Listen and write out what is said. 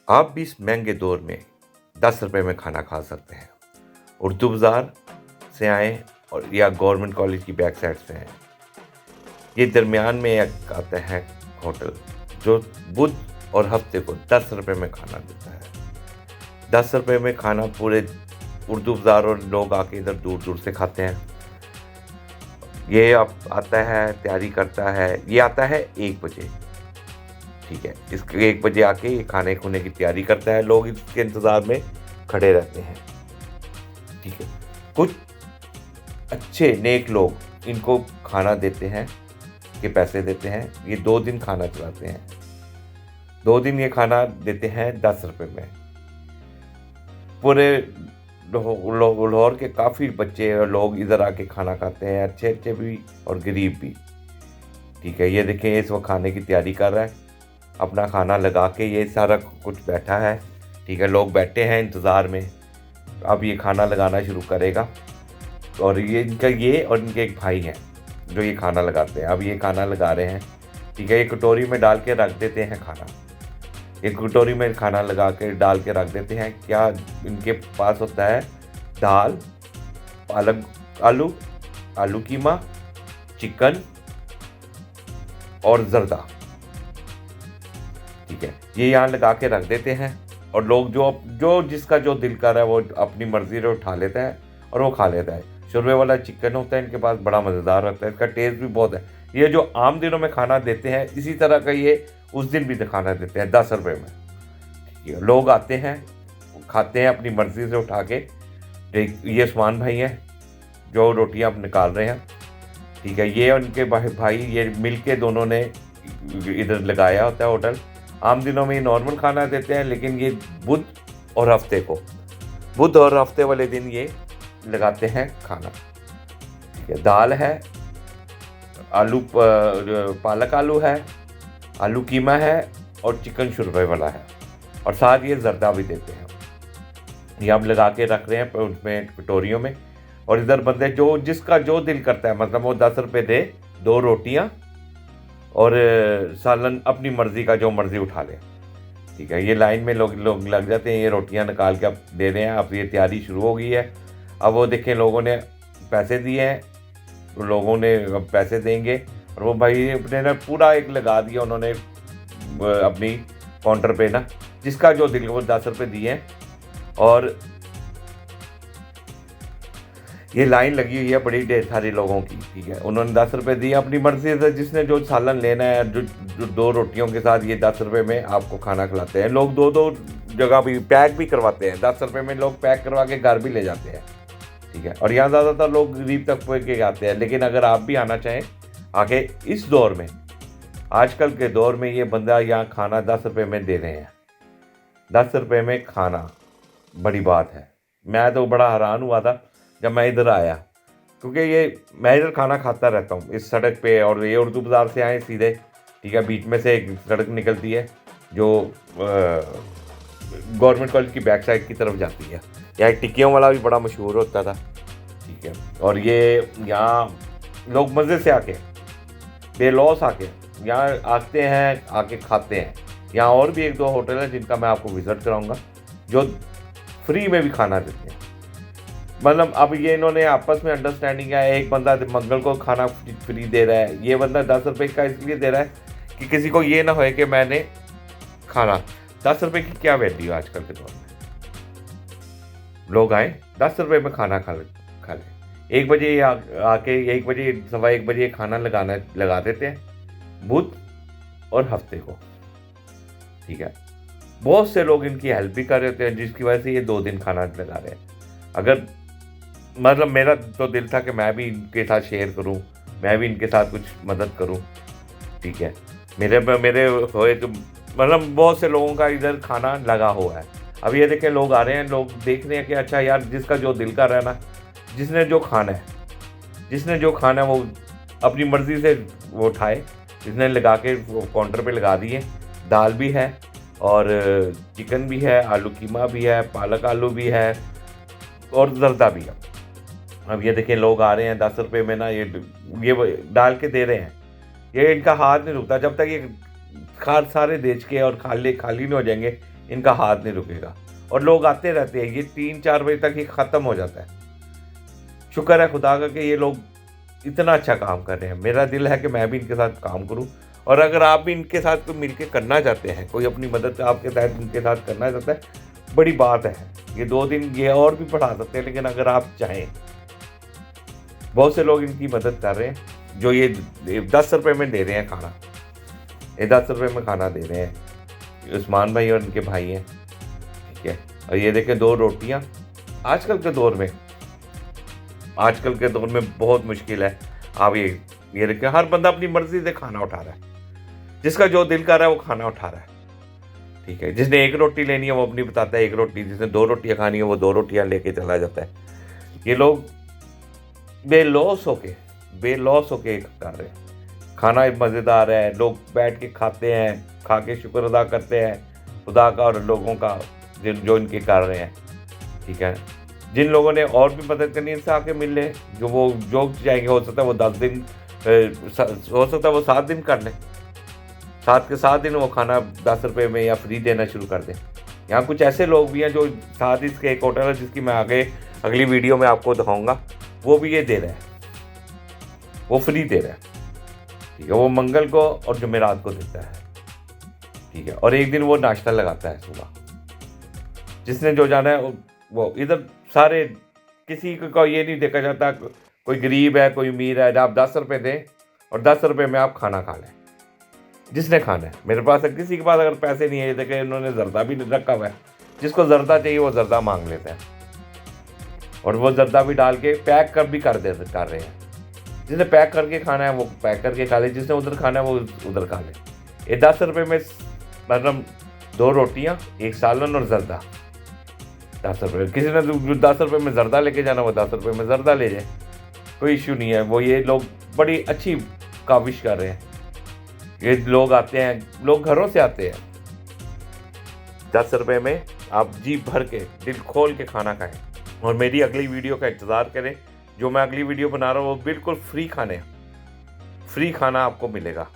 आप भी इस महंगे दौर में 10 रुपये में खाना खा सकते हैं। उर्दू बाज़ार से आएँ और या गवर्नमेंट कॉलेज की बैक साइड से आएँ। ये दरमियान में एक आता है होटल, जो बुध और हफ्ते को 10 रुपये में खाना देता है। 10 रुपये में खाना पूरे उर्दू बाज़ार और लोग आके इधर दूर दूर से खाते हैं। ये आप आता है, तैयारी करता है, ये आता है 1 बजे। ठीक है, इसके 1 बजे आके ये खाने खुने की तैयारी करता है, लोग इसके इंतज़ार में खड़े रहते हैं। ठीक है, कुछ अच्छे नेक लोग इनको खाना देते हैं, के पैसे देते हैं, ये 2 दिन खाना चलाते हैं। 2 दिन ये खाना देते हैं 10 रुपये में। पूरे लाहौर के काफ़ी बच्चे और लोग इधर आके खाना खाते हैं, अच्छे अच्छे भी और गरीब भी। ठीक है, ये देखें इस वक्त खाने की तैयारी कर रहा है, अपना खाना लगा के ये सारा कुछ बैठा है। ठीक है, लोग बैठे हैं इंतज़ार में, अब ये खाना लगाना शुरू करेगा। और ये इनके एक भाई हैं जो ये खाना लगाते हैं। अब ये खाना लगा रहे हैं। ठीक है, ये कटोरी में डाल के रख देते हैं खाना। एक कटोरी में खाना लगा के डाल के रख देते हैं। क्या इनके पास होता है? दाल, पालक, आलू कीमा, चिकन और जर्दा। ठीक है, ये यहाँ लगा के रख देते हैं और लोग जो जिसका जो दिल कर रहा है वो अपनी मर्जी से उठा लेता है और वो खा लेता है। शोरबे वाला चिकन होता है इनके पास, बड़ा मज़ेदार होता है, इसका टेस्ट भी बहुत है। ये जो आम दिनों में खाना देते हैं, इसी तरह का ये उस दिन भी खाना देते हैं 10 रुपये में। ठीक है, लोग आते हैं, खाते हैं अपनी मर्जी से उठा के। ये उस्मान भाई हैं जो रोटियां अब निकाल रहे हैं। ठीक है, ये उनके भाई ये मिल के दोनों ने इधर लगाया होता है होटल। आम दिनों में ये नॉर्मल खाना देते हैं, लेकिन ये बुध और हफ्ते वाले दिन ये लगाते हैं खाना। ठीक है, दाल है, पालक आलू है, आलू कीमा है और चिकन शोरबे वाला है, और साथ ये जर्दा भी देते हैं। ये हम लगा के रख रहे हैं उसमें कटोरियों में। और इधर बंदे जिसका जो दिल करता है, मतलब वो 10 रुपये दे, 2 रोटियां और सालन अपनी मर्जी का जो मर्जी उठा ले। ठीक है, ये लाइन में लोग लग जाते हैं। ये रोटियां निकाल के अब दे रहे हैं। अब ये तैयारी शुरू हो गई है। अब वो देखें, लोगों ने पैसे दिए हैं, लोगों ने अब पैसे देंगे। और वो भाई अपने ना पूरा एक लगा दिया उन्होंने अपनी काउंटर पे ना, जिसका जो दिल, वो 10 रुपये दिए हैं। और ये लाइन लगी हुई है बड़ी ढेर सारे लोगों की। ठीक है, उन्होंने 10 रुपये दिए अपनी मर्जी से। जिसने जो सालन लेना है, जो 2 रोटियों के साथ ये 10 रुपये में आपको खाना खिलाते हैं। लोग 2-2 जगह भी पैक भी करवाते हैं। 10 रुपये में लोग पैक करवा के घर भी ले जाते हैं। ठीक है, और यहाँ ज़्यादातर लोग गरीब तक पहुँच के आते हैं। लेकिन अगर आप भी आना चाहें आके, इस दौर में, आजकल के दौर में, ये बंदा यहाँ खाना 10 रुपये में दे रहे हैं। 10 रुपये में खाना बड़ी बात है। मैं तो बड़ा हैरान हुआ था जब मैं इधर आया, क्योंकि मैं इधर खाना खाता रहता हूँ इस सड़क पे। और ये उर्दू बाज़ार से आए सीधे। ठीक है, बीच में से एक सड़क निकलती है जो गवर्नमेंट कॉलेज की बैक साइड की तरफ जाती है। यहाँ टिक्कियों वाला भी बड़ा मशहूर होता था। ठीक है, और ये यहाँ लोग मज़े से आके, बेलौस आके यहाँ आते हैं, आके खाते हैं। यहाँ और भी 1-2 होटल है जिनका मैं आपको विज़िट कराऊंगा, जो फ्री में भी खाना देते हैं। मतलब अब ये इन्होंने आपस में अंडरस्टैंडिंग है। एक बंदा मंगल को खाना फ्री दे रहा है, ये बंदा 10 रुपये का इसलिए दे रहा है कि किसी को ये ना होए कि मैंने खाना। 10 रुपये की क्या वैल्यू आजकल के दौर में। लोग आए, 10 रुपये में खाना खा लें। 1 बजे आके 1 बजे, 1:15 बजे खाना लगा देते हैं बुध और हफ्ते को। ठीक है, बहुत से लोग इनकी हेल्प भी कर रहे होते हैं, जिसकी वजह से ये 2 दिन खाना लगा रहे हैं। अगर मतलब मेरा तो दिल था कि मैं भी इनके साथ शेयर करूं, मैं भी इनके साथ कुछ मदद करूं। ठीक है, मेरे होए तो मतलब बहुत से लोगों का इधर खाना लगा हुआ है। अब ये देखें, लोग आ रहे हैं, लोग देख रहे हैं कि अच्छा यार, जिसका जो दिल कर रहा है ना, जिसने जो खाना है वो अपनी मर्जी से वो उठाए। जिसने लगा के वो काउंटर पे लगा दिए। दाल भी है और चिकन भी है, आलू कीमा भी है, पालक आलू भी है और जर्दा भी है। अब ये देखें, लोग आ रहे हैं 10 रुपये में ना, ये डाल के दे रहे हैं। ये इनका हाथ नहीं रुकता जब तक ये सारे बेच के और खाली नहीं हो जाएंगे। इनका हाथ नहीं रुकेगा। और लोग आते रहते हैं, ये 3-4 बजे तक ही ख़त्म हो जाता है। शुक्र है खुदा का कि ये लोग इतना अच्छा काम कर रहे हैं। मेरा दिल है कि मैं भी इनके साथ काम करूं, और अगर आप भी इनके साथ कोई मिल के करना चाहते हैं, कोई अपनी मदद आपके तहत इनके साथ करना चाहता है, बड़ी बात है। ये 2 दिन ये और भी बढ़ा सकते हैं, लेकिन अगर आप चाहें, बहुत से लोग इनकी मदद कर रहे हैं जो ये 10 रुपये में दे रहे हैं खाना। ये 10 रुपये में खाना दे रहे हैं। उस्मान भाई और इनके भाई हैं, ठीक है। और ये देखें 2 रोटियां। आजकल के दौर में बहुत मुश्किल है। आप ये देखें, हर बंदा अपनी मर्जी से खाना उठा रहा है, जिसका जो दिल कर रहा है वो खाना उठा रहा है, ठीक है। जिसने 1 रोटी लेनी है वो अपनी बताता है 1 रोटी, जिसने 2 रोटियां खानी है वो 2 रोटियां लेके चला जाता है। ये लोग बेलौस होके कर रहे हैं। खाना मज़ेदार है, लोग बैठ के खाते हैं, खा के शुक्र अदा करते हैं खुदा का और लोगों का जो इनके कर रहे हैं, ठीक है। जिन लोगों ने और भी मदद करनी है इनसे आके मिल लें, जो चाहेंगे। हो सकता है वो 10 दिन, हो सकता है वो 7 दिन कर लें, 7 के 7 दिन वो खाना 10 रुपये में या फ्री देना शुरू कर दें। यहाँ कुछ ऐसे लोग भी हैं जो साथ इसके एक होटल है जिसकी मैं आगे अगली वीडियो में आपको दिखाऊंगा, वो भी ये दे रहा है, वो फ्री दे रहा है, ठीक है। वो मंगल को और जुमेरात को देता है, ठीक है। और एक दिन वो नाश्ता लगाता है सुबह। जिसने जो जाना है वो इधर सारे, किसी को ये नहीं देखा जाता कोई गरीब है कोई अमीर है। आप 10 रुपये दें और 10 रुपये में आप खाना खा लें, जिसने खाना है। मेरे पास किसी के पास अगर पैसे नहीं है, देखें इन्होंने जर्दा भी रखा हुआ है, जिसको जर्दा चाहिए वो जर्दा मांग लेते हैं, और वो जर्दा भी डाल के पैक कर रहे हैं। जिसने पैक करके खाना है वो पैक करके खा ले, जिसने उधर खाना है वो उधर खा ले। ये 10 रुपये में मतलब 2 रोटियां, 1 सालन और जर्दा, 10 रुपये। किसी ने 10 रुपये में जर्दा लेके जाना, वो 10 रुपये में जर्दा ले जाए, कोई इश्यू नहीं है। वो ये लोग बड़ी अच्छी काविश कर रहे हैं। ये लोग आते हैं, लोग घरों से आते हैं। 10 रुपये में आप जी भर के दिल खोल के खाना खाएं, और मेरी अगली वीडियो का इंतज़ार करें। जो मैं अगली वीडियो बना रहा हूँ वो बिल्कुल फ्री खाना आपको मिलेगा।